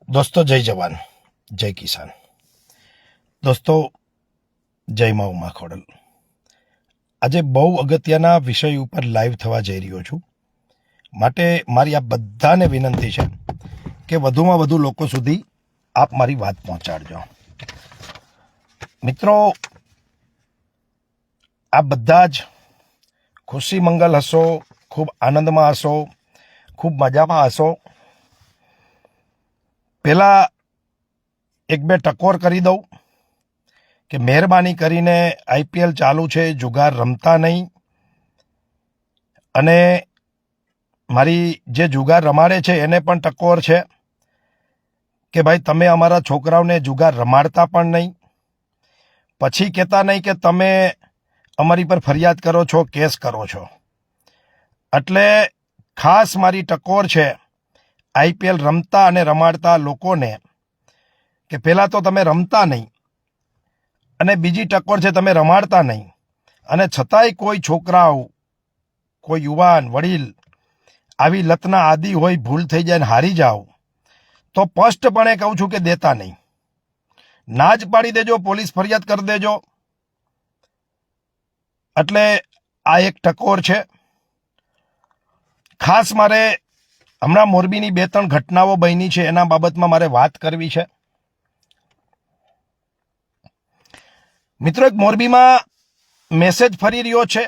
દોસ્તો જય જવાન જય કિસાન. દોસ્તો જય મા ઉમા ખોડલ. આજે બહુ અગત્યના વિષય ઉપર લાઈવ થવા જઈ રહ્યો છું, માટે મારી આ બધાને વિનંતી છે કે વધુમાં વધુ લોકો સુધી આપ મારી વાત પહોંચાડજો. મિત્રો, આ બધા જ ખુશી મંગલ હશો, ખૂબ આનંદમાં હશો, ખૂબ મજામાં હશો. પહેલા એક બે ટકોર કરી દઉં કે મહેરબાની કરીને આઈપીએલ ચાલુ છે, જુગાર રમતા નહીં. અને મારી જે જુગાર રમાડે છે એને પણ ટકોર છે કે ભાઈ તમે અમારા છોકરાઓને જુગાર રમાડતા પણ નહીં. પછી કહેતા નહીં કે તમે અમારી પર ફરિયાદ કરો છો, કેસ કરો છો. એટલે ખાસ મારી ટકોર છે આઈપીએલ રમતા અને રમાડતા લોકોને કે પહેલાં તો તમે રમતા નહીં, અને બીજી ટકોર છે તમે રમાડતા નહીં, અને છતાંય કોઈ છોકરાઓ, કોઈ યુવાન વડીલ આવી લતના આદિ હોય, ભૂલ થઈ જાય ને હારી જાઓ, તો સ્પષ્ટપણે કહું છું કે દેતા નહીં. ના જ પાડી દેજો, પોલીસ ફરિયાદ કરી દેજો. એટલે આ એક ટકોર છે. ખાસ મારે હમણાં મોરબીની 2-3 ઘટનાઓ બની છે, એના બાબતમાં મારે વાત કરવી છે. મિત્રો, એક મોરબીમાં મેસેજ ફરી રહ્યો છે,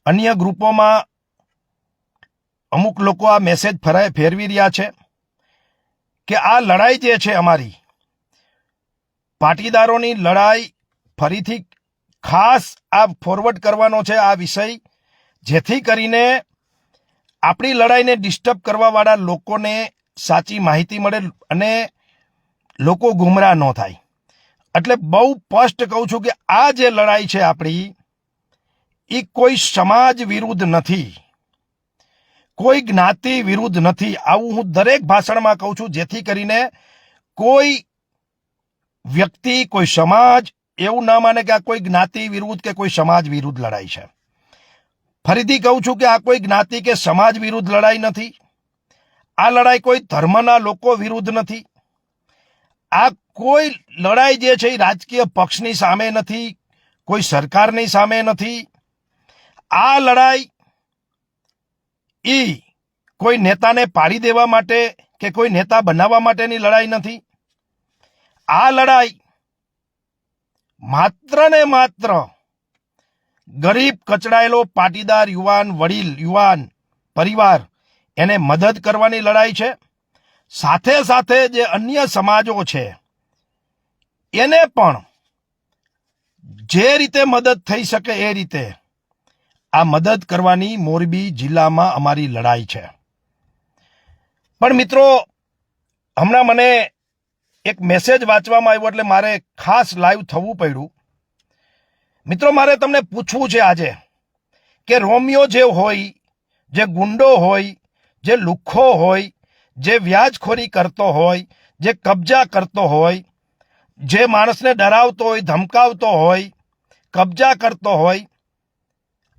અન્ય ગ્રુપોમાં અમુક લોકો આ મેસેજ ફેરવી રહ્યા છે કે આ લડાઈ જે છે અમારી પાટીદારોની લડાઈ, ફરીથી ખાસ આ ફોરવર્ડ કરવાનો છે આ વિષય, જેથી કરીને આપણી લડાઈને ડિસ્ટર્બ કરવાવાળા લોકોને સાચી માહિતી મળે અને લોકો ગુમરાહ ન થાય. એટલે બહુ સ્પષ્ટ કહું છું કે આ જે લડાઈ છે આપણી, એ કોઈ સમાજ વિરુદ્ધ નથી, કોઈ જ્ઞાતિ વિરુદ્ધ નથી. આવું હું દરેક ભાષણમાં કહું છું, જેથી કરીને કોઈ વ્યક્તિ, કોઈ સમાજ એવું ના માને કે આ કોઈ જ્ઞાતિ વિરુદ્ધ કે કોઈ સમાજ વિરુદ્ધ લડાઈ છે. ફરીથી કહું છું કે આ કોઈ જ્ઞાતિ કે સમાજ વિરુદ્ધ લડાઈ નથી. આ લડાઈ કોઈ ધર્મના લોકો વિરુદ્ધ નથી. આ કોઈ લડાઈ જે છે એ રાજકીય પક્ષની સામે નથી, કોઈ સરકારની સામે નથી. આ લડાઈ કોઈ નેતાને પાડી દેવા માટે કે કોઈ નેતા બનાવવા માટેની લડાઈ નથી. આ લડાઈ માત્ર ને માત્ર ગરીબ કચડાયેલો પાટીદાર યુવાન, વડીલ યુવાન પરિવાર, એને મદદ કરવાની લડાઈ છે. સાથે સાથે જે અન્ય સમાજો છે એને પણ જે રીતે મદદ થઈ શકે એ રીતે આ મદદ કરવાની મોરબી જિલ્લામાં અમારી લડાઈ છે. પણ મિત્રો, હમણાં મને એક મેસેજ વાંચવામાં આવ્યો એટલે મારે ખાસ લાઈવ થવું પડ્યું. મિત્રો, મારે તમને પૂછવું છે આજે કે રોમિયો જે હોય, જે ગુંડો હોય, જે લુખ્ખો હોય, જે વ્યાજખોરી કરતો હોય, જે કબજા કરતો હોય, જે માણસને ડરાવતો હોય, ધમકાવતો હોય, કબજા કરતો હોય,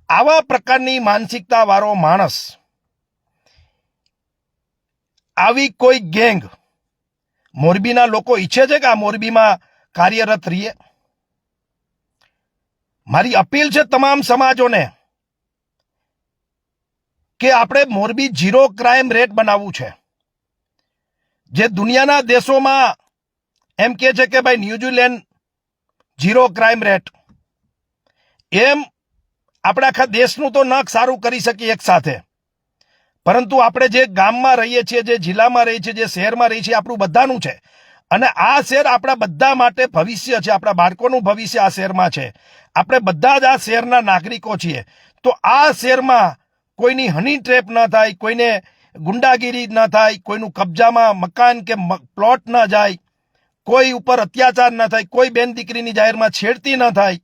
આવા પ્રકારની માનસિકતા વાળો માણસ, આવી કોઈ ગેંગ મોરબીના લોકો ઈચ્છે છે કે આ મોરબીમાં કાર્યરત રહીએ? મારી અપીલ છે તમામ સમાજોને કે આપણે મોરબી 0 ક્રાઇમ રેટ બનાવવું છે. જે દુનિયાના દેશોમાં એમ કહે છે કે ભાઈ ન્યુઝીલેન્ડ 0 ક્રાઇમ રેટ, એમ આપણે આખા દેશનું તો નખ સારું કરી શકીએ એક સાથે, પરંતુ આપણે જે ગામમાં રહીએ છીએ, જે જિલ્લામાં રહીએ છીએ, જે શહેરમાં રહીએ છીએ, આપણું બધાનું છે. અને આ શહેર આપણા બધા માટે ભવિષ્ય છે, આપણા બાળકોનું ભવિષ્ય આ શહેરમાં છે. આપણે બધા જ આ શહેરના નાગરિકો છીએ. તો આ શહેરમાં કોઈની હની ટ્રેપ ન થાય, કોઈને ગુંડાગીરી ન થાય, કોઈનું કબજામાં મકાન કે પ્લોટ ન જાય, કોઈ ઉપર અત્યાચાર ન થાય, કોઈ બેન દીકરીની જાહેરમાં છેડતી ન થાય.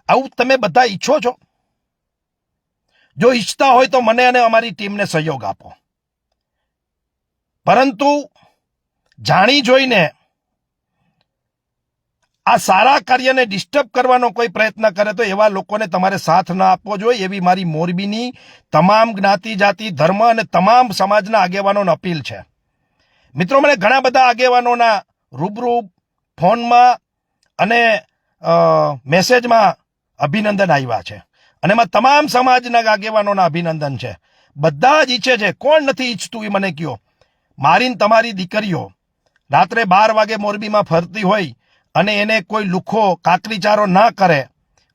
આવું તમે બધા ઈચ્છો છો? જો ઈચ્છતા હોય તો મને અને અમારી ટીમને સહયોગ આપો. પરંતુ જાણી જોઈને આ સારા કાર્યને ડિસ્ટર્બ કરવાનો કોઈ પ્રયત્ન કરે તો એવા લોકોને તમારે સાથ ન આપવો જોઈએ, એવી મારી મોરબીની તમામ જ્ઞાતિ, જાતિ, ધર્મ અને તમામ સમાજના આગેવાનોને અપીલ છે. મિત્રો, મને ઘણા બધા આગેવાનોના રૂબરૂ ફોનમાં અને મેસેજમાં અભિનંદન આવ્યા છે, અને એમાં તમામ સમાજના આગેવાનોના અભિનંદન છે. બધા જ ઈચ્છે છે. કોણ નથી ઈચ્છતું એ મને કયો? મારીને તમારી દીકરીઓ રાત્રે 12 વાગે મોરબીમાં ફરતી હોય અને એને કોઈ લુખો કાકરીચારો ના કરે,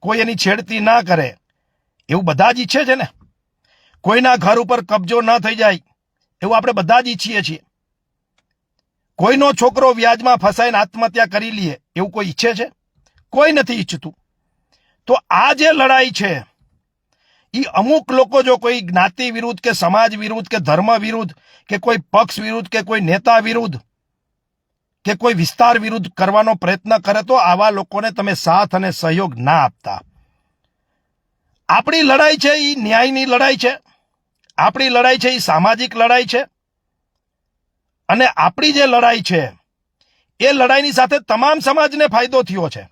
કોઈ એની છેડતી ના કરે, એવું બધા જ ઈચ્છે છે ને. કોઈના ઘર ઉપર કબજો ના થઈ જાય એવું આપણે બધા જ ઈચ્છીએ છીએ. કોઈનો છોકરો વ્યાજમાં ફસાઈને આત્મહત્યા કરી લે એવું કોઈ ઈચ્છે છે? કોઈ નથી ઈચ્છતું. તો આ જે લડાઈ છે એ અમુક લોકો જો કોઈ જ્ઞાતિ વિરુદ્ધ કે સમાજ વિરુદ્ધ કે ધર્મ વિરુદ્ધ કે કોઈ પક્ષ વિરુદ્ધ કે કોઈ નેતા વિરુદ્ધ કે કોઈ વિસ્તાર વિરુદ્ધ કરવાનો પ્રયત્ન કરે તો આવા લોકોને તમે સાથ અને સહયોગ ના આપતા. આપણી લડાઈ છે એ ન્યાયની લડાઈ છે. આપણી લડાઈ છે એ સામાજિક લડાઈ છે. અને આપણી જે લડાઈ છે એ લડાઈની સાથે તમામ સમાજને ફાયદો થયો છે.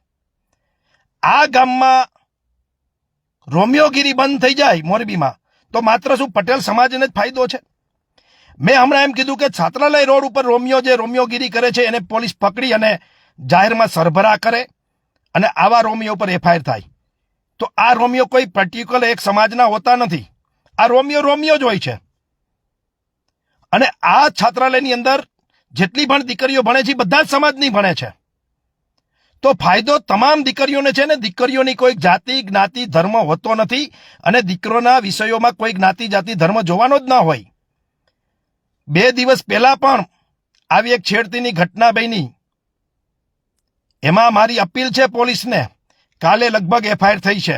આ ગામમાં રોમિયોગીરી બંધ થઈ જાય મોરબીમાં તો માત્ર શું પટેલ સમાજને જ ફાયદો છે? મેં હમણાં એમ કીધું કે છાત્રાલય રોડ ઉપર રોમિયોગીરી કરે છે એને પોલીસ પકડી અને જાહેરમાં સરભરા કરે અને આવા રોમિયો પર એફઆઈઆર થાય. તો આ રોમિયો કોઈ પર્ટિક્યુલર એક સમાજના હોતા નથી. આ રોમિયો જ હોય છે. અને આ છાત્રાલયની અંદર જેટલી પણ દીકરીઓ ભણે છે બધા જ સમાજની ભણે છે. તો ફાયદો તમામ દીકરીઓને છે ને. દીકરીઓની કોઈ જાતિ જ્ઞાતિ ધર્મ હોતો નથી અને દીકરોના વિષયોમાં કોઈ જ્ઞાતિ જાતિ ધર્મ જોવાનો જ ના હોય. 2 દિવસ પહેલા પણ આવી એક છેડતીની ઘટના બની. એમાં મારી અપીલ છે પોલીસને. કાલે લગભગ એફઆઈઆર થઈ છે.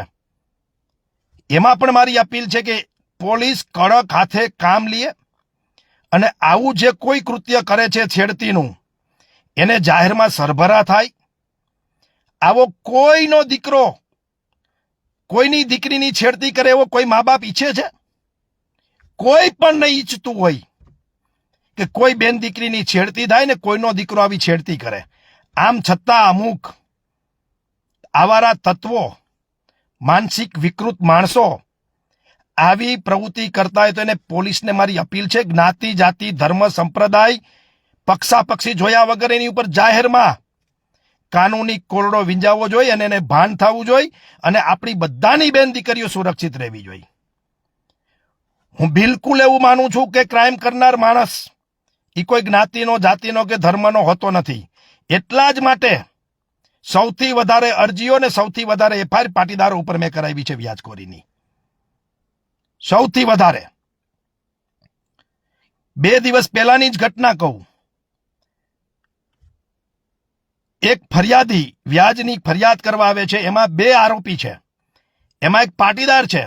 એમાં પણ મારી અપીલ છે કે પોલીસ કડક હાથે કામ લે અને આવું જે કોઈ કૃત્ય કરે છે છેડતીનું એને જાહેરમાં સરભરા થાય. આવો કોઈનો દીકરો કોઈની દીકરીની છેડતી કરે એવો કોઈ મા બાપ ઈચ્છે છે? કોઈ પણ નહીં ઈચ્છતું હોય કે કોઈ બેન દીકરીની છેડતી થાય ને કોઈનો દીકરો આવી છેડતી કરે. આમ છતાં અમુક આવારા તત્વો, માનસિક વિકૃત માણસો આવી પ્રવૃત્તિ કરતા હોય તો એને પોલીસને મારી અપીલ છે, જ્ઞાતિ જાતિ ધર્મ સંપ્રદાય પક્ષાપક્ષી જોયા વગર એની ઉપર જાહેરમાં કાનૂની કોરડો વિંજાવવો જોઈએ અને એને ભાન થવું જોઈએ અને આપણી બધાની બેન દીકરીઓ સુરક્ષિત રહેવી જોઈએ. હું બિલકુલ એવું માનું છું કે ક્રાઇમ કરનાર માણસ એ કોઈ જ્ઞાતિનો જાતિનો કે ધર્મનો હોતો નથી. એટલા જ માટે સૌથી વધારે અરજીઓ ને સૌથી વધારે એફઆઈઆર પાટીદારો ઉપર મેં કરાવી છે વ્યાજખોરીની. સૌથી વધારે. 2 દિવસ પહેલાની જ ઘટના કહું. એક ફરિયાદી વ્યાજની ફરિયાદ કરવા આવે છે. એમાં 2 આરોપી છે. એમાં એક પાટીદાર છે.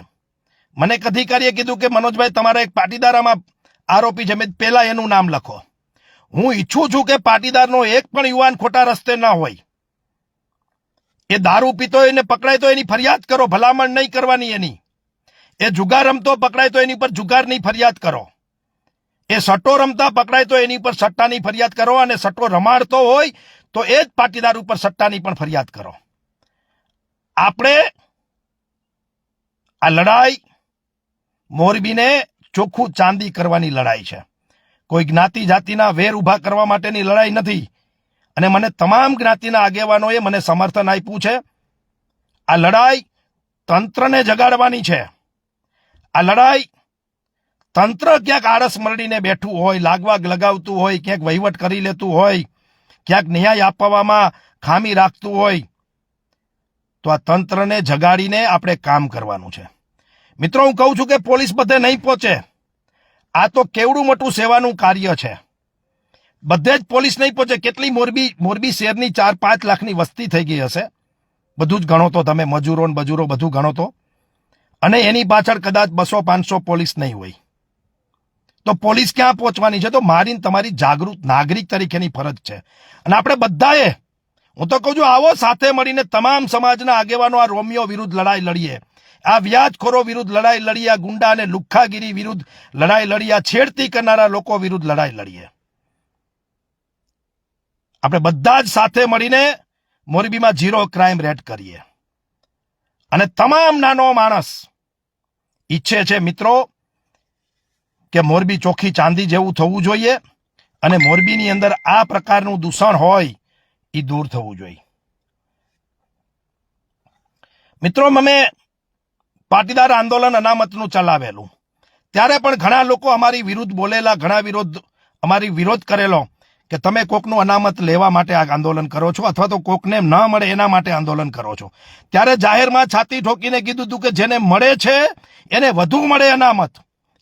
મને એક અધિકારીએ કીધું કે મનોજભાઈ તમારા એક પાટીદાર આમાં આરોપી છે. મેં પહેલા એનું નામ લખો. હું ઈચ્છું છું કે પાટીદારનો એક પણ યુવાન ખોટા રસ્તે ના હોય. એ દારૂ પીતો એને પકડાય તો એની ફરિયાદ કરો, ભલામણ નહીં કરવાની એની. એ જુગાર રમતો પકડાય તો એની પર જુગારની ફરિયાદ કરો. એ સટ્ટો રમતા પકડાય તો એની પર સટ્ટાની ફરિયાદ કરો અને સટ્ટો રમાડતો હોય તો એ જ પાટીદાર ઉપર સટ્ટાની પણ ફરિયાદ કરો. આપણે આ લડાઈ મોરબીને ચોખ્ખું ચાંદી કરવાની લડાઈ છે. કોઈ જ્ઞાતિ જાતિના વેર ઉભા કરવા માટેની લડાઈ નથી. અને મને તમામ જ્ઞાતિના આગેવાનોએ મને સમર્થન આપ્યું છે. આ લડાઈ તંત્રને જગાડવાની છે. આ લડાઈ તંત્ર ક્યાંક આળસ મરડીને બેઠું હોય, લાગવાગ લગાવતું હોય, ક્યાંક વહીવટ કરી લેતું હોય, ક્યાંક ન્યાય આપવામાં ખામી રાખતું હોય તો આ તંત્રને જગાડીને આપણે કામ કરવાનું છે. મિત્રો, હું કહું છું કે પોલીસ બધે નહીં પહોંચે. આ તો કેવડું મોટું સેવાનું કાર્ય છે. બધે જ પોલીસ નહીં પહોંચે. કેટલી મોરબી શહેરની 4-5 લાખની વસ્તી થઈ ગઈ હશે. બધું જ ગણો તો તમે, મજૂરો ને બજૂરો બધું ગણો તો. અને એની પાછળ કદાચ 200-500 પોલીસ નહીં હોય તો પોલીસ ક્યાં પહોંચવાની છે? તો મારી તમારી જાગૃત નાગરિક તરીકેની ફરજ છે. અને આપણે બધાએ, હું તો કહું છું, આવો સાથે મળીને તમામ સમાજના આગેવાનો આ રોમિયો વિરુદ્ધ લડાઈ લડીએ. આ વ્યાજખોરો વિરુદ્ધ લડાઈ લડીએ. આ ગુંડા અને લુખ્ખાગીરી વિરુદ્ધ લડાઈ લડીએ. આ છેડતી કરનારા લોકો વિરુદ્ધ લડાઈ લડીએ. આપણે બધા જ સાથે મળીને મોરબીમાં 0 ક્રાઇમ રેટ કરીએ. અને તમામ નાનો માણસ ઈચ્છે છે મિત્રો કે મોરબી ચોખ્ખી ચાંદી જેવું થવું જોઈએ અને મોરબીની અંદર આ પ્રકારનું દૂષણ હોય એ દૂર થવું જોઈએ. મિત્રો, અમે પાટીદાર આંદોલન અનામતનું ચલાવેલું ત્યારે પણ ઘણા લોકો અમારી વિરુદ્ધ બોલેલા, અમારી વિરોધ કરેલો કે તમે કોકનું અનામત લેવા માટે આ આંદોલન કરો છો અથવા તો કોકને ન મળે એના માટે આંદોલન કરો છો. ત્યારે જાહેરમાં છાતી ઠોકીને કીધું હતું કે જેને મળે છે એને વધુ મળે અનામત,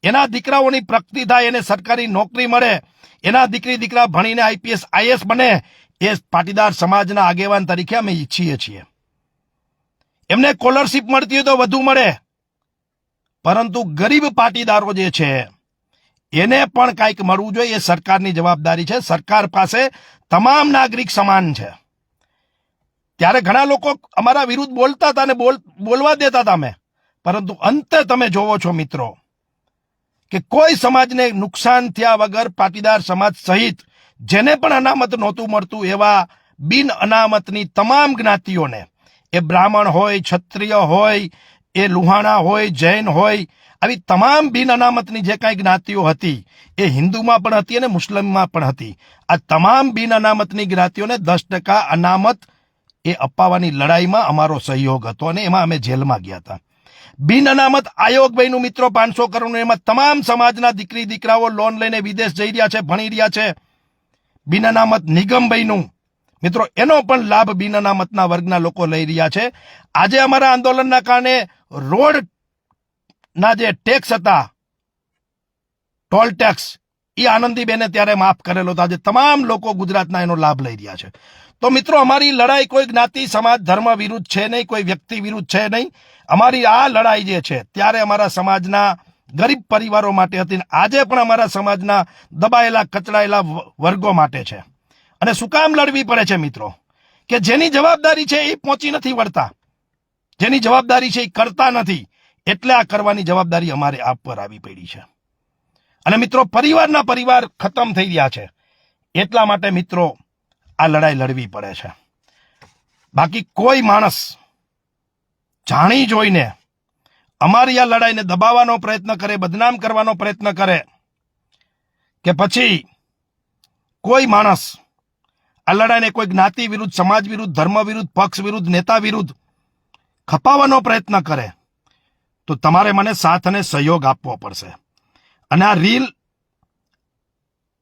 એના દીકરાઓની પ્રગતિ થાય, એને સરકારી નોકરી મળે, એના દીકરા ભણીને આઈપીએસ આઈએસ બને, એ પાટીદાર સમાજના આગેવાન તરીકે અમે ઈચ્છીએ છીએ. એમને સ્કોલરશીપ મળતી હોય તો વધુ મળે, પરંતુ ગરીબ પાટીદારો જે છે એને પણ કંઈક મળવું જોઈએ. એ સરકારની જવાબદારી છે. સરકાર પાસે તમામ નાગરિક સમાન છે. ત્યારે ઘણા લોકો અમારા વિરુદ્ધ બોલતા હતા અને બોલવા દેતા હતા અમે, પરંતુ અંતે તમે જોવો છો મિત્રો કે કોઈ સમાજને નુકસાન થયા વગર પાટીદાર સમાજ સહિત જેને પણ અનામત નહોતું મળતું એવા બિન અનામતની તમામ જ્ઞાતિઓને, એ બ્રાહ્મણ હોય, ક્ષત્રિય હોય, એ લુહાણા હોય, જૈન હોય, આવી તમામ બિન અનામતની જે કાંઈ જ્ઞાતિઓ હતી એ હિન્દુમાં પણ હતી અને મુસ્લિમમાં પણ હતી. આ તમામ બિન અનામતની જ્ઞાતિઓને 10% અનામત એ અપાવવાની લડાઈમાં અમારો સહયોગ હતો અને એમાં અમે જેલમાં ગયા હતા. બિન અનામત આયોગ બન્યું મિત્રો 500 કરોડનું. એમાં તમામ સમાજના દીકરાઓ લોન લઈને વિદેશ જઈ રહ્યા છે, ભણી રહ્યા છે. બિન અનામત નિગમ બન્યું મિત્રો, એનો પણ લાભ બિન અનામતના વર્ગના લોકો લઈ રહ્યા છે. આજે અમારા આંદોલનના કારણે રોડના જે ટેક્સ હતા, ટોલ ટેક્સ, એ આનંદીબેને ત્યારે માફ કરેલો હતો. આજે તમામ લોકો ગુજરાતના એનો લાભ લઈ રહ્યા છે. તો મિત્રો, અમારી લડાઈ કોઈ જ્ઞાતિ, સમાજ, ધર્મ વિરુદ્ધ છે નહીં, કોઈ વ્યક્તિ વિરુદ્ધ છે નહીં. અમારી આ લડાઈ જે છે ત્યારે અમારા સમાજના ગરીબ પરિવારો માટે હતી, આજે પણ અમારા સમાજના દબાયેલા, કચડાયેલા વર્ગો માટે છે. અને શું કામ લડવી પડે છે મિત્રો? કે જેની જવાબદારી છે એ પહોંચી નથી વળતા, જેની જવાબદારી છે એ કરતા નથી, એટલે આ કરવાની જવાબદારી અમારે આપ પર આવી પડી છે. અને મિત્રો, પરિવાર ખતમ થઈ રહ્યા છે. એટલા માટે મિત્રો આ લડાઈ લડવી પડે છે. બાકી કોઈ માણસ જાણી જોઈને અમારી આ લડાઈને દબાવવાનો પ્રયત્ન કરે, બદનામ કરવાનો પ્રયત્ન કરે, કે પછી કોઈ માણસ આ લડાઈને કોઈ જ્ઞાતિ વિરુદ્ધ, સમાજ વિરુદ્ધ, ધર્મ વિરુદ્ધ, પક્ષ વિરુદ્ધ, નેતા વિરુદ્ધ ખપાવવાનો પ્રયત્ન કરે, તો તમારે મને સાથ અને સહયોગ આપવો પડશે. અને આ રીલ,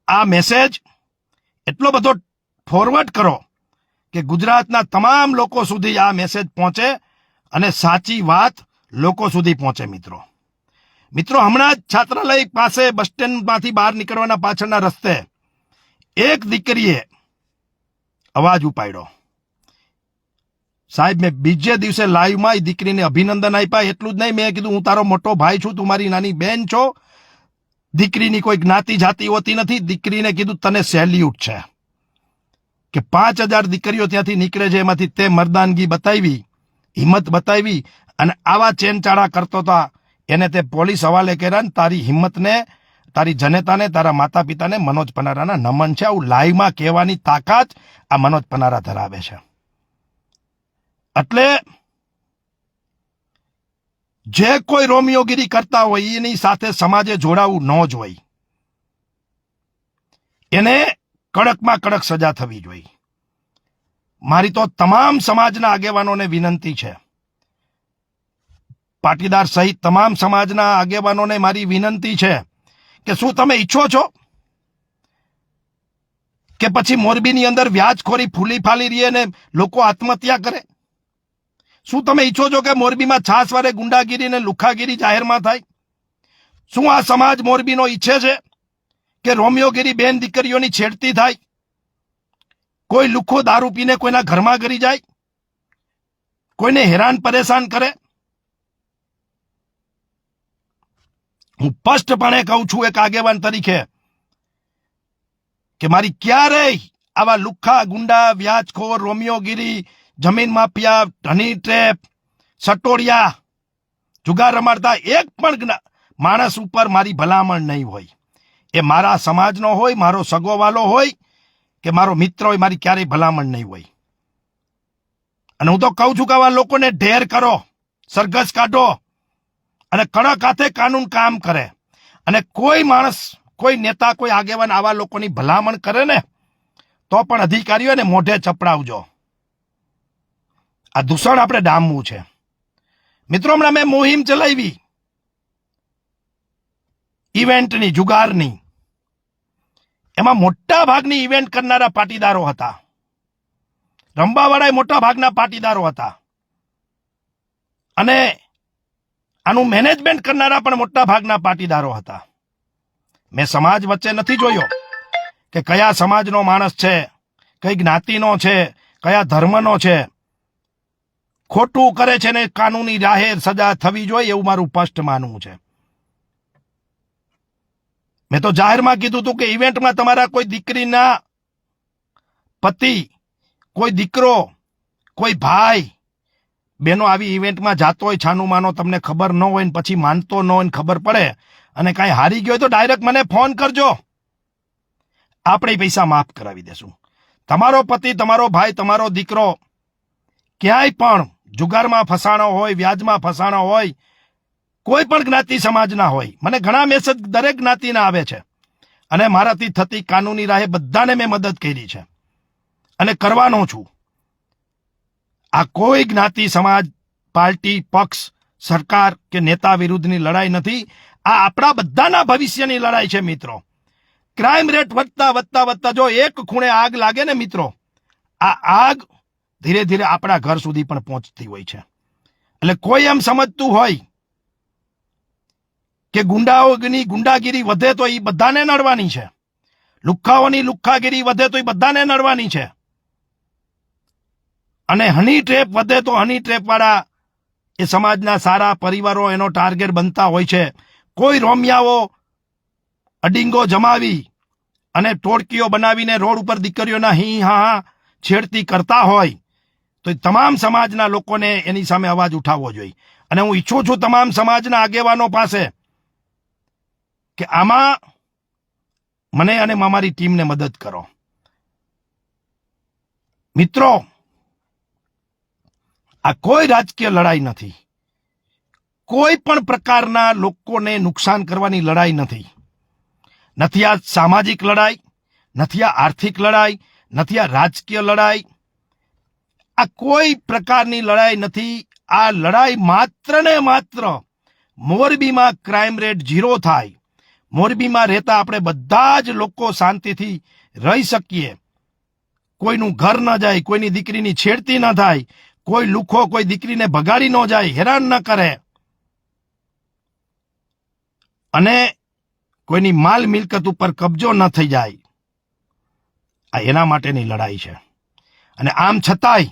આ મેસેજ એટલો બધો ફોરવર્ડ કરો કે ગુજરાતના તમામ લોકો સુધી આ મેસેજ પહોંચે અને સાચી વાત લોકો સુધી પહોંચે. મિત્રો, હમણાં જ છાત્રાલય પાસે બસ સ્ટેન્ડમાંથી બહાર નીકળવાના પાછળના રસ્તે એક દીકરીએ અવાજ ઉપાડ્યો. સાહેબ, મેં બીજે દિવસે લાઈવમાં એ દીકરીને અભિનંદન આપ્યા. એટલું જ નહીં, મેં કીધું હું તારો મોટો ભાઈ છું, તું મારી નાની બેન છો. દીકરીની કોઈ જ્ઞાતિ જાતિ હોતી નથી. દીકરીને કીધું તને સેલ્યુટ છે કે 5000 દીકરીઓ ત્યાંથી નીકળે છે, એમાંથી તે મર્દાનગી બતાવી, હિંમત બતાવી અને આવા ચેનચાળા કરતો હતા. એને તે પોલીસ હવાલે કર્યા. ને તારી હિંમતને, તારી જનતાને, તારા માતા પિતાને મનોજ પનારાના નમન છે. આવું લાઈવમાં કહેવાની તાકાત આ મનોજ પનારા ધરાવે છે. એટલે જે કોઈ રોમિયોગીરી કરતા હોય એની સાથે સમાજે જોડાવું ન જોઈએ. એને કડકમાં કડક સજા થવી જોઈએ. મારી તો તમામ સમાજના આગેવાનોને વિનંતી છે, પાટીદાર સહિત તમામ સમાજના આગેવાનોને મારી વિનંતી છે કે શું તમે ઈચ્છો છો કે પછી મોરબીની અંદર વ્યાજખોરી ફૂલી ફાલી રહી અને લોકો આત્મહત્યા કરે? શું તમે ઈચ્છો છો કે મોરબીમાં છાસવારે ગુંડાગીરી અને લુખાગીરી જાહેરમાં થાય? શું આ સમાજ મોરબીનો ઈચ્છે છે કે રોમિયોગીરી બેન દીકરીઓની છેડતી થાય? કોઈ લુખો દારૂ પીને કોઈના ઘરમાં ગરી જાય, કોઈને હેરાન પરેશાન કરે? હું સ્પષ્ટપણે કહું છું એક આગેવાન તરીકે કે મારી ક્યારેય આવા લુખ્ખા, ગુંડા, વ્યાજખોર, રોમિયોગીરી, જમીન માફિયા, હની ટ્રેપ, સટોડિયા, જુગાર રમાડતા એક પણ માણસ ઉપર મારી ભલામણ નહીં હોય. એ મારા સમાજનો હોય, મારો સગોવાલો હોય કે મારો મિત્ર હોય, મારી ક્યારેય ભલામણ નહીં હોય. અને હું તો કહું છું કે આવા લોકોને ઢેર કરો, સરઘસ કાઢો અને કડક હાથે કાનૂન કામ કરે. અને કોઈ માણસ, કોઈ નેતા કોઈ આગેવાન આવા લોકોની ભલામણ કરે ને તો પણ અધિકારીઓને મોઢે ચપડાવજો. આ દૂષણ આપણે ડામવું છે. મિત્રો, હમણાં મેં મુહિમ ચલાવી ઇવેન્ટની, જુગારની. એમાં મોટા ભાગની ઇવેન્ટ કરનારા પાટીદારો હતા, રંબાવાળા મોટા ભાગના પાટીદારો હતા, અને આનું મેનેજમેન્ટ કરનારા પણ મોટા ભાગના પાટીદારો હતા. મેં સમાજ વચ્ચે નથી જોયો કે કયા સમાજનો માણસ છે, કઈ જ્ઞાતિનો છે, કયા ધર્મનો છે. ખોટું કરે છે ને કાનૂની રાહે સજા થવી જોઈએ એવું મારું સ્પષ્ટ માનવું છે. મેં તો જાહેરમાં કીધું હતું કે ઇવેન્ટમાં તમારા કોઈ દીકરીના પતિ, કોઈ દીકરો, કોઈ ભાઈ બેનો આવી ઇવેન્ટમાં જાતો હોય, છાનું માનો તમને ખબર ન હોય ને પછી માનતો ન હોય ને ખબર પડે અને કાંઈ હારી ગયો હોય તો ડાયરેક્ટ મને ફોન કરજો, આપણે પૈસા માફ કરાવી દેશું. તમારો પતિ, તમારો ભાઈ, તમારો દીકરો ક્યાંય પણ જુગારમાં ફસાણો હોય, વ્યાજમાં ફસાણો હોય, કોઈ પણ જ્ઞાતિ સમાજના હોય, મને ઘણા મેસેજ દરેક જ્ઞાતિના આવે છે અને મારાથી થતી કાનૂની રાહે બધાને મેં મદદ કરી છે અને કરવાનો છું. આ કોઈ જ્ઞાતિ, સમાજ, પાર્ટી, પક્ષ, સરકાર કે નેતા વિરુદ્ધની લડાઈ નથી. આ આપણા બધાના ભવિષ્યની લડાઈ છે મિત્રો. ક્રાઇમ રેટ વધતા વધતા વધતા જો એક ખૂણે આગ લાગે ને મિત્રો, આ આગ ધીરે ધીરે આપણા ઘર સુધી પણ પહોંચતી હોય છે. એટલે કોઈ એમ સમજતું હોય કે ગુંડાઓની ગુંડાગીરી વધે તો એ બધાને નડવાની છે, લુખ્ખાઓની લુખ્ખાગીરી વધે તો એ બધાને નડવાની છે, અને હની ટ્રેપ વધે તો હની ટ્રેપ વાળા એ સમાજના સારા પરિવારો એનો ટાર્ગેટ બનતા હોય છે. કોઈ રોમિયાઓ અડિંગો જમાવી અને ટોળકીઓ બનાવીને રોડ ઉપર દીકરીઓના હી હા છેડતી કરતા હોય તો તમામ સમાજના લોકોને એની સામે અવાજ ઉઠાવવો જોઈએ. અને હું ઈચ્છું છું તમામ સમાજના આગેવાનો પાસે કે આમાં મને અને અમારી ટીમને મદદ કરો. મિત્રો, આ કોઈ રાજકીય લડાઈ નથી, કોઈ પણ પ્રકારના લોકોને નુકસાન કરવાની લડાઈ નથી. નથી આ સામાજિક લડાઈ, નથી આ આર્થિક લડાઈ, નથી આ રાજકીય લડાઈ. આ કોઈ પ્રકારની લડાઈ નથી. આ લડાઈ માત્ર ને માત્ર મોરબીમાં ક્રાઇમ રેટ 0 થાય, મોરબીમાં રહેતા આપણે બધા જ લોકો શાંતિથી રહી શકીએ, કોઈનું ઘર ન જાય, કોઈની દીકરીની છેડતી ન થાય, કોઈ લુખો કોઈ દીકરીને ભગાડી ન જાય, હેરાન ન કરે, અને કોઈની માલ મિલકત ઉપર કબજો ન થઈ જાય. આ એના માટેની લડાઈ છે. અને આમ છતાંય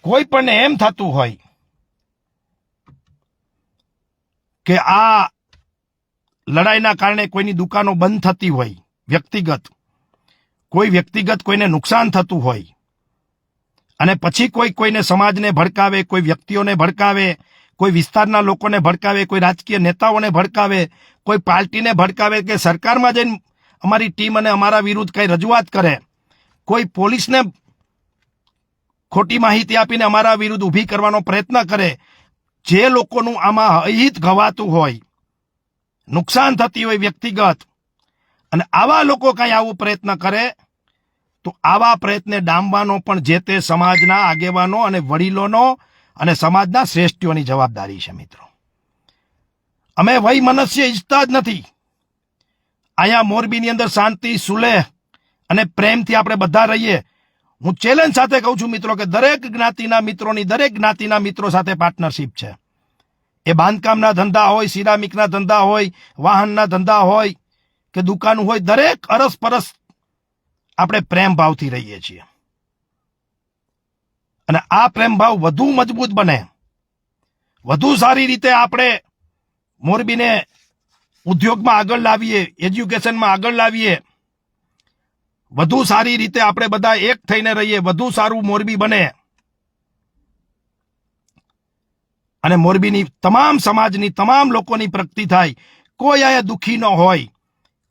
કોઈ પણ એમ થતું હોય કે આ લડાઈના કારણે કોઈની દુકાનો બંધ થતી હોય, વ્યક્તિગત કોઈને નુકસાન થતું હોય, અને પછી કોઈને સમાજને ભડકાવે, કોઈ વ્યક્તિઓને ભડકાવે, કોઈ વિસ્તારના લોકોને ભડકાવે, કોઈ રાજકીય નેતાઓને ભડકાવે, કોઈ પાર્ટીને ભડકાવે, કે સરકારમાં જઈને અમારી ટીમ અને અમારા વિરુદ્ધ કઈ રજૂઆત કરે, કોઈ પોલીસને ખોટી માહિતી આપીને અમારા વિરુદ્ધ ઊભી કરવાનો પ્રયત્ન કરે. જે લોકોનું આમાં અહિત ગવાતું હોય, નુકસાન થતી હોય વ્યક્તિગત, અને આવા લોકો કઈ આવો પ્રયત્ન કરે તો આવા પ્રયત્ને ડામવાનો પણ જે તે સમાજના આગેવાનો અને વડીલોનો અને સમાજના શ્રેષ્ઠીઓની જવાબદારી છે. મિત્રો, અમે વય મનસ્ય ઈચ્છતા જ નથી. અહીંયા મોરબીની અંદર શાંતિ, સુલેહ અને પ્રેમથી આપણે બધા રહીએ. હું ચેલેન્જ સાથે કહું છું મિત્રો કે દરેક જ્ઞાતિના મિત્રોની દરેક જ્ઞાતિના મિત્રો સાથે પાર્ટનરશિપ છે. એ બાંધકામના ધંધા હોય, સિરામિકના ધંધા હોય, વાહનના ધંધા હોય કે દુકાન હોય, દરેક અરસપરસ આપણે પ્રેમ ભાવથી રહીએ છીએ. અને આ પ્રેમ ભાવ વધુ મજબૂત બને, વધુ સારી રીતે આપણે મોરબીને ઉદ્યોગમાં આગળ લાવીએ, એજ્યુકેશનમાં આગળ લાવીએ, વધુ સારી રીતે આપણે બધા એક થઈને રહીએ, વધુ સારું મોરબી બને. અને મોરબીની તમામ સમાજની તમામ લોકોની પ્રગતિ થાય. કોઈ અહીંયા દુઃખી ન હોય,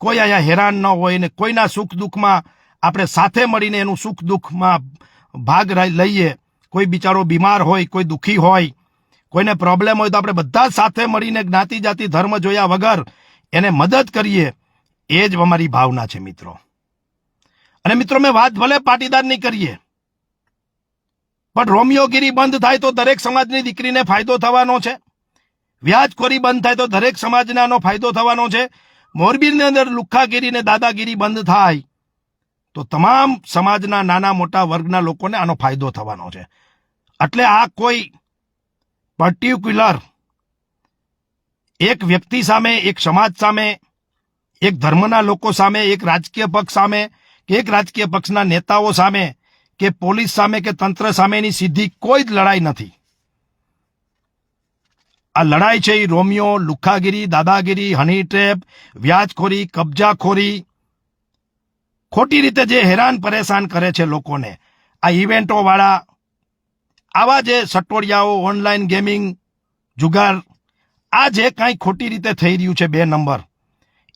કોઈ અહીંયા હેરાન ન હોય, ને કોઈના સુખ દુઃખમાં આપણે સાથે મળીને એનું સુખ દુઃખમાં ભાગ લઈએ. કોઈ બિચારો બીમાર હોય, કોઈ દુઃખી હોય, કોઈને પ્રોબ્લેમ હોય તો આપણે બધા સાથે મળીને જ્ઞાતિ જાતિ ધર્મ જોયા વગર એને મદદ કરીએ. એ જ અમારી ભાવના છે મિત્રો. અને મિત્રો મેં વાત ભલે પાટીદારની કરીએ, પણ રોમિયોગીરી બંધ થાય તો દરેક સમાજની દીકરીને ફાયદો થવાનો છે. વ્યાજખોરી બંધ થાય તો દરેક સમાજને આનો ફાયદો થવાનો છે. મોરબીની અંદર લુખ્ખાગીરી ને દાદાગીરી બંધ થાય તો તમામ સમાજના નાના મોટા વર્ગના લોકોને આનો ફાયદો થવાનો છે. એટલે આ કોઈ પર્ટિક્યુલર એક વ્યક્તિ સામે, એક સમાજ સામે, એક ધર્મના લોકો સામે, એક રાજકીય પક્ષ સામે કે એક રાજકીય પક્ષના નેતાઓ સામે કે પોલીસ સામે કે તંત્ર સામેની સીધી કોઈ જ લડાઈ નથી. આ લડાઈ છે એ રોમિયો, લુખ્ખાગીરી, દાદાગીરી, હની ટ્રેપ, વ્યાજખોરી, કબજાખોરી, ખોટી રીતે જે હેરાન પરેશાન કરે છે લોકોને, આ ઇવેન્ટો વાળા, આવા જે સટોડિયાઓ, ઓનલાઈન ગેમિંગ, જુગાર, આ જે કાંઈ ખોટી રીતે થઈ રહ્યું છે 2 નંબર,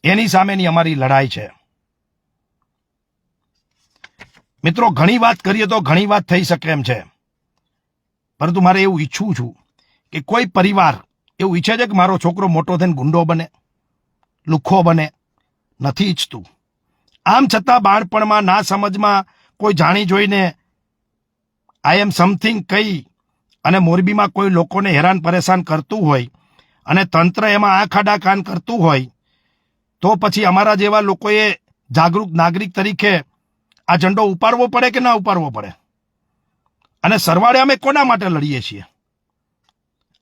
એની સામેની અમારી લડાઈ છે. મિત્રો ઘણી વાત કરીએ તો ઘણી વાત થઈ શકે એમ છે, પરંતુ મારે એવું ઈચ્છું છું કે કોઈ પરિવાર એવું ઈચ્છે છે કે મારો છોકરો મોટો થઈને ગુંડો બને, લુખ્ખો બને? નથી ઈચ્છતું. આમ છતાં બાળપણમાં ના સમજમાં કોઈ જાણી જોઈને આઈ એમ સમથિંગ કહી અને મોરબીમાં કોઈ લોકોને હેરાન પરેશાન કરતું હોય અને તંત્ર એમાં આંખ આડા કાન કરતું હોય તો પછી અમારા જેવા લોકોએ જાગૃત નાગરિક તરીકે આ ઝંડો ઉપાડવો પડે કે ના ઉપાડવો પડે? અને સરવાળે અમે કોના માટે લડીએ છીએ?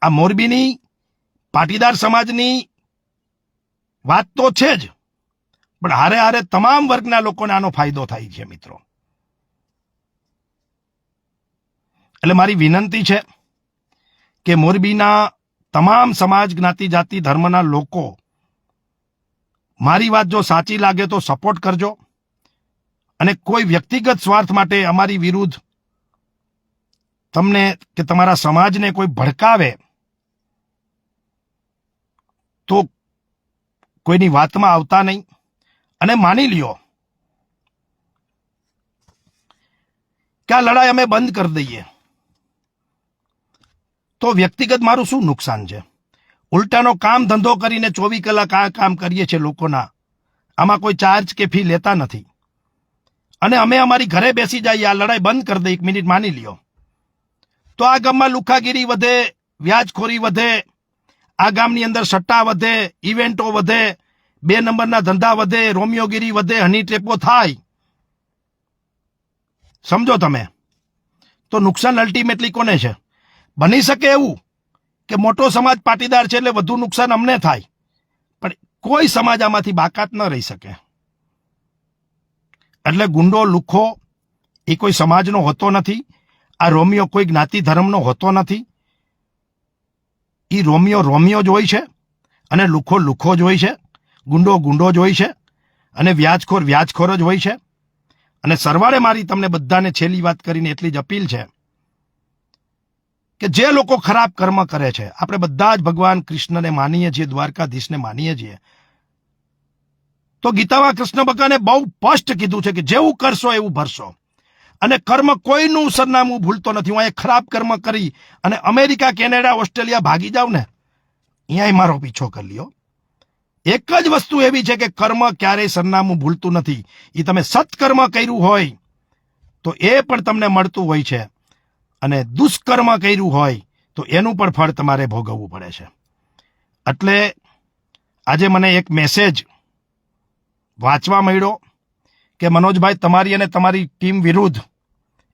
આ મોરબીની પાટીદાર સમાજની વાત તો છે જ, પણ હારે હારે તમામ વર્ગના લોકોને આનો ફાયદો થાય છે મિત્રો. એટલે મારી વિનંતી છે કે મોરબીના તમામ સમાજ, જ્ઞાતિ, જાતિ, ધર્મના લોકો મારી વાત જો સાચી લાગે તો સપોર્ટ કરજો, અને કોઈ વ્યક્તિગત સ્વાર્થ માટે અમારી વિરુદ્ધ તમને કે તમારા સમાજને કોઈ ભડકાવે તો કોઈની વાતમાં આવતા નહીં. અને માની લ્યો કે આ લડાઈ અમે બંધ કરી દઈએ તો વ્યક્તિગત મારું શું નુકસાન છે? ઉલટાનો કામ ધંધો કરીને 24 કલાક આ કામ કરીએ છીએ લોકોના, આમાં કોઈ ચાર્જ કે ફી લેતા નથી, અને અમે અમારી ઘરે બેસી જઈએ, આ લડાઈ બંધ કરી દઈએ, 1 મિનિટ માની લ્યો, તો આ ગામમાં લુખ્ખાગીરી વધે, વ્યાજખોરી વધે, આ ગામની અંદર સટ્ટા વધે, ઇવેન્ટો વધે, 2 નંબરના ધંધા વધે, રોમિયોગીરી વધે, હની ટ્રેપો થાય. સમજો તમે? તો નુકસાન અલ્ટિમેટલી કોને છે? બની શકે એવું કે મોટો સમાજ પાટીદાર છે એટલે વધુ નુકસાન અમને થાય, પણ કોઈ સમાજ આમાંથી બાકાત ન રહી શકે. એટલે ગુંડો, લુખ્ખો એ કોઈ સમાજનો હોતો નથી. આ રોમિયો કોઈ જ્ઞાતિ ધર્મનો હોતો નથી. એ રોમિયો રોમિયો જ હોય છે, અને લુખ્ખો લુખ્ખો જ હોય છે, ગુંડો ગુંડો જ હોય છે, અને વ્યાજખોર વ્યાજખોર જ હોય છે. અને સરવાળે મારી તમને બધાને છેલ્લી વાત કરીને એટલી જ અપીલ છે કે જે લોકો ખરાબ કર્મ કરે છે, આપણે બધા જ ભગવાન કૃષ્ણને માનીએ છીએ, દ્વારકાધીશને માનીએ છીએ, તો ગીતામાં કૃષ્ણ ભગવાને બહુ સ્પષ્ટ કીધું છે કે જેવું કરશો એવું ભરશો. અને કર્મ કોઈનું સરનામું ભૂલતો નથી. હું અહીંયા ખરાબ કર્મ કરી અને અમેરિકા, કેનેડા, ઓસ્ટ્રેલિયા ભાગી જાઉં ને, અહીંયા મારો પીછો કરી લ્યો. એક જ વસ્તુ એવી છે કે કર્મ ક્યારેય સરનામું ભૂલતું નથી. એ તમે સત્કર્મ કર્યું હોય તો એ પણ તમને મળતું હોય છે, અને દુષ્કર્મ કર્યું હોય તો એનું પણ ફળ તમારે ભોગવવું પડે છે. એટલે આજે મને એક મેસેજ વાંચવા મળ્યો કે મનોજભાઈ, તમારી અને તમારી ટીમ વિરુદ્ધ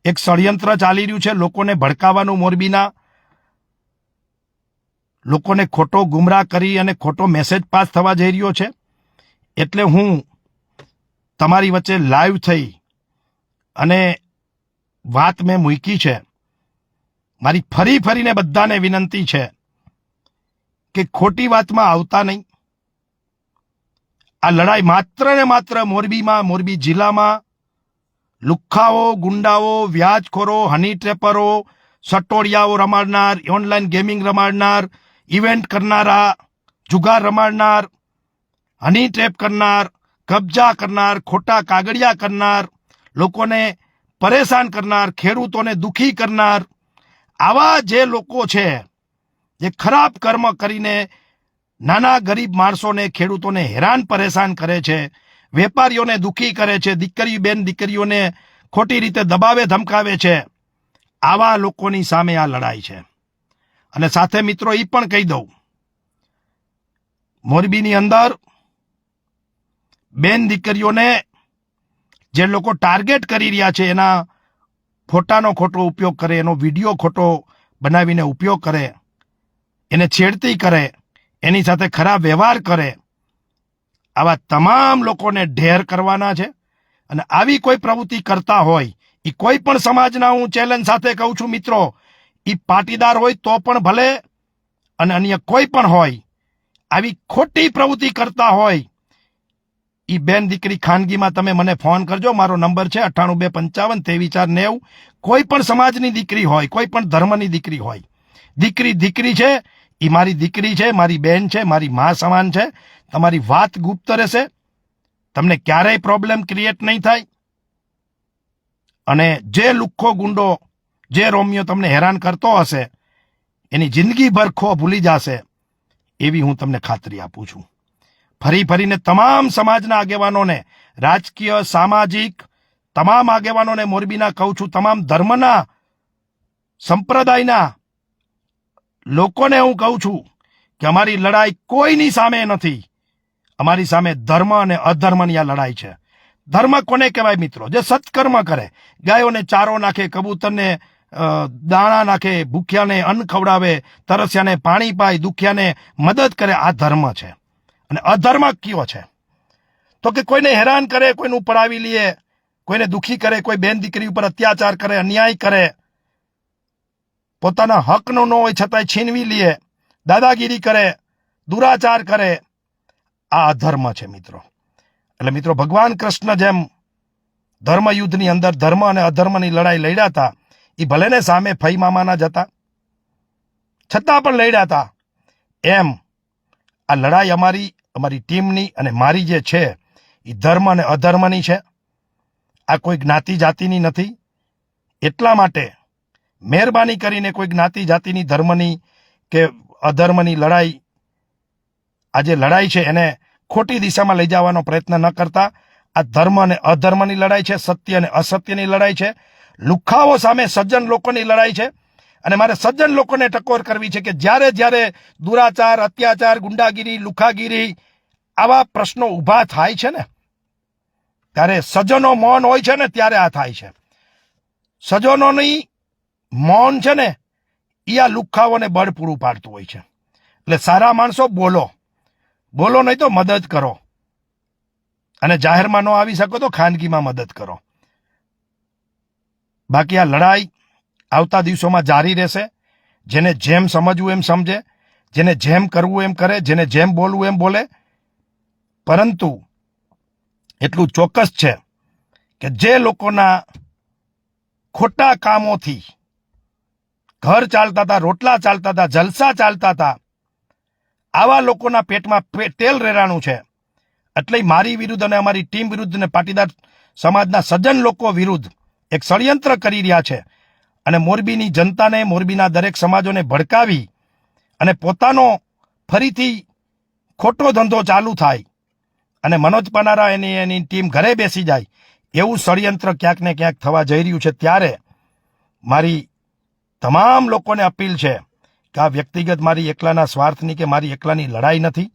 એક ષડયંત્ર ચાલી રહ્યું છે, લોકોને ભડકાવાનું, મોરબીના લોકોને ખોટો ગુમરાહ કરી અને ખોટો મેસેજ પાસ થવા જઈ રહ્યો છે. એટલે હું તમારી વચ્ચે લાઈવ થઈ અને વાત મેં મૂકી છે. મારી ફરી ફરીને બધાને વિનંતી છે કે ખોટી વાતમાં આવતા નહીં. આ લડાઈ માત્ર ને માત્ર મોરબીમાં, મોરબી જિલ્લામાં લુખ્ખાઓ, ગુંડાઓ, વ્યાજખોરો, હની ટ્રેપરો, સટોડિયાઓ રમાડનાર, ઓનલાઈન ગેમિંગ રમાડનાર, ઇવેન્ટ કરનારા, જુગાર રમાડનાર, હની ટ્રેપ કરનાર, કબજા કરનાર, ખોટા કાગળિયા કરનાર, લોકોને પરેશાન કરનાર, ખેડૂતોને દુખી કરનાર, આવા જે લોકો છે જે ખરાબ કર્મ કરીને નાના ગરીબ માણસોને, ખેડૂતોને હેરાન પરેશાન કરે છે, વેપારીઓને દુઃખી કરે છે, દીકરીઓને ખોટી રીતે દબાવે ધમકાવે છે, આવા લોકોની સામે આ લડાઈ છે. અને સાથે મિત્રો એ પણ કહી દઉં, મોરબીની અંદર બેન દીકરીઓને જે લોકો ટાર્ગેટ કરી રહ્યા છે, એના ફોટાનો ખોટો ઉપયોગ કરે, એનો વિડીયો ખોટો બનાવીને ઉપયોગ કરે, એને છેડતી કરે, એની સાથે ખરાબ વ્યવહાર કરે, આવા તમામ લોકોને ઢેર કરવાના છે. અને આવી કોઈ પ્રવૃત્તિ કરતા હોય, એ કોઈ પણ સમાજના, હું ચેલેન્જ સાથે કહું છું મિત્રો, એ પાટીદાર હોય તો પણ ભલે અને અન્ય કોઈ પણ હોય, આવી ખોટી પ્રવૃત્તિ કરતા હોય, ઈ બેન દીકરી ખાનગીમાં તમે મને ફોન કરજો. મારો નંબર છે 9825 23 490. કોઈ પણ સમાજની દીકરી હોય, કોઈ પણ ધર્મની દીકરી હોય, દીકરી છે, એ મારી દીકરી છે, મારી બેન છે, મારી મા સમાન છે. તમારી વાત ગુપ્ત રહેશે, તમને ક્યારેય પ્રોબ્લેમ ક્રિએટ નહીં થાય. અને જે લુખ્ખો ગુંડો, જે રોમિયો તમને હેરાન કરતો હશે, એની જિંદગીભર ખો ભૂલી જશે, એવી હું તમને ખાતરી આપું છું. ફરીને તમામ સમાજના આગેવાનોને, રાજકીય, સામાજિક તમામ આગેવાનોને મોરબીના કહું છું, તમામ ધર્મના, સંપ્રદાયના લોકોને હું કહું છું કે અમારી લડાઈ કોઈની સામે નથી. અમારી સામે ધર્મ અને અધર્મની આ લડાઈ છે. ધર્મ કોને કહેવાય મિત્રો? જે સત્કર્મ કરે, ગાયોને ચારો નાખે, કબૂતરને દાણા નાખે, ભૂખ્યાને અન્ન ખવડાવે, તરસ્યાને પાણી પાય, દુખિયાને મદદ કરે, આ ધર્મ છે. અને અધર્મ કયો છે? તો કે કોઈને હેરાન કરે, કોઈનું પડાવી લે, કોઈને દુખી કરે, કોઈ બેન દીકરી ઉપર અત્યાચાર કરે, અન્યાય કરે, પોતાના હકનો ન હોય છતાંય છીનવી લે, દાદાગીરી કરે, દુરાચાર કરે, આ અધર્મ છે મિત્રો. એટલે મિત્રો, ભગવાન કૃષ્ણ જેમ ધર્મયુદ્ધની અંદર ધર્મ અને અધર્મની લડાઈ લડ્યા હતા, એ ભલે ને સામે ફઈ મામાના જતા છતાં પણ લડ્યા હતા, એમ આ લડાઈ અમારી ટીમની અને મારી જે છે એ ધર્મ અને અધર્મની છે. આ કોઈ જ્ઞાતિ જાતિની નથી. એટલા માટે મહેરબાની કરીને કોઈ જ્ઞાતિ જાતિની, ધર્મની કે અધર્મની લડાઈ, આ જે લડાઈ છે એને ખોટી દિશામાં લઈ જવાનો પ્રયત્ન ન કરતા. આ ધર્મ અને અધર્મની લડાઈ છે, સત્ય અને અસત્યની લડાઈ છે, લુખ્ખાઓ સામે સજ્જન લોકોની લડાઈ છે. અને મારે સજ્જન લોકોને ટકોર કરવી છે કે જ્યારે દુરાચાર, અત્યાચાર, ગુંડાગીરી, લુખાગીરી આવા પ્રશ્નો ઊભા થાય છે ને, ત્યારે સજ્જનો મૌન હોય છે ને, ત્યારે આ થાય છે. સજ્જનોની મૌન છે ને, એ આ લુખ્ખાઓને બળ પૂરું પાડતું હોય છે. એટલે સારા માણસો બોલો નહીં તો મદદ કરો, અને જાહેરમાં ન આવી શકો તો ખાનગીમાં મદદ કરો. બાકી આ લડાઈ આવતા દિવસોમાં જારી રહેશે. જેને જેમ સમજવું એમ સમજે, જેને જેમ કરવું એમ કરે, જેને જેમ બોલવું એમ બોલે. પરંતુ એટલું ચોક્કસ છે કે જે લોકોના ખોટા કામોથી ઘર ચાલતા હતા, રોટલા ચાલતા હતા, જલસા ચાલતા હતા, આવા લોકોના પેટમાં તેલ રેરાણું છે. એટલે મારી વિરુદ્ધ અને અમારી ટીમ વિરુદ્ધ અને પાટીદાર સમાજના સજ્જન લોકો વિરુદ્ધ એક ષડયંત્ર કરી રહ્યા છે. અને મોરબીની જનતાને, મોરબીના દરેક સમાજોને ભડકાવી અને પોતાનો ફરીથી ખોટો ધંધો ચાલુ થાય અને મનોજ પનારા એની ટીમ ઘરે બેસી જાય, એવું ષડયંત્ર ક્યાંક ને ક્યાંક થવા જઈ રહ્યું છે. ત્યારે મારી તમામ લોકોને અપીલ છે કે આ વ્યક્તિગત મારી એકલાના સ્વાર્થની કે મારી એકલાની લડાઈ નથી.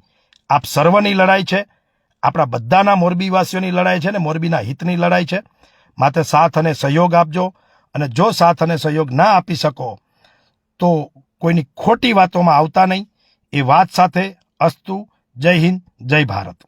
આપ સર્વની લડાઈ છે, આપણા બધાના મોરબીવાસીઓની લડાઈ છે ને મોરબીના હિતની લડાઈ છે. માટે સાથ અને સહયોગ આપજો. અને જો સાથ અને સહયોગ ના આપી શકો તો કોઈની ખોટી વાતોમાં આવતા નહીં. એ વાત સાથે અસ્તુ. જય હિન્દ, જય ભારત.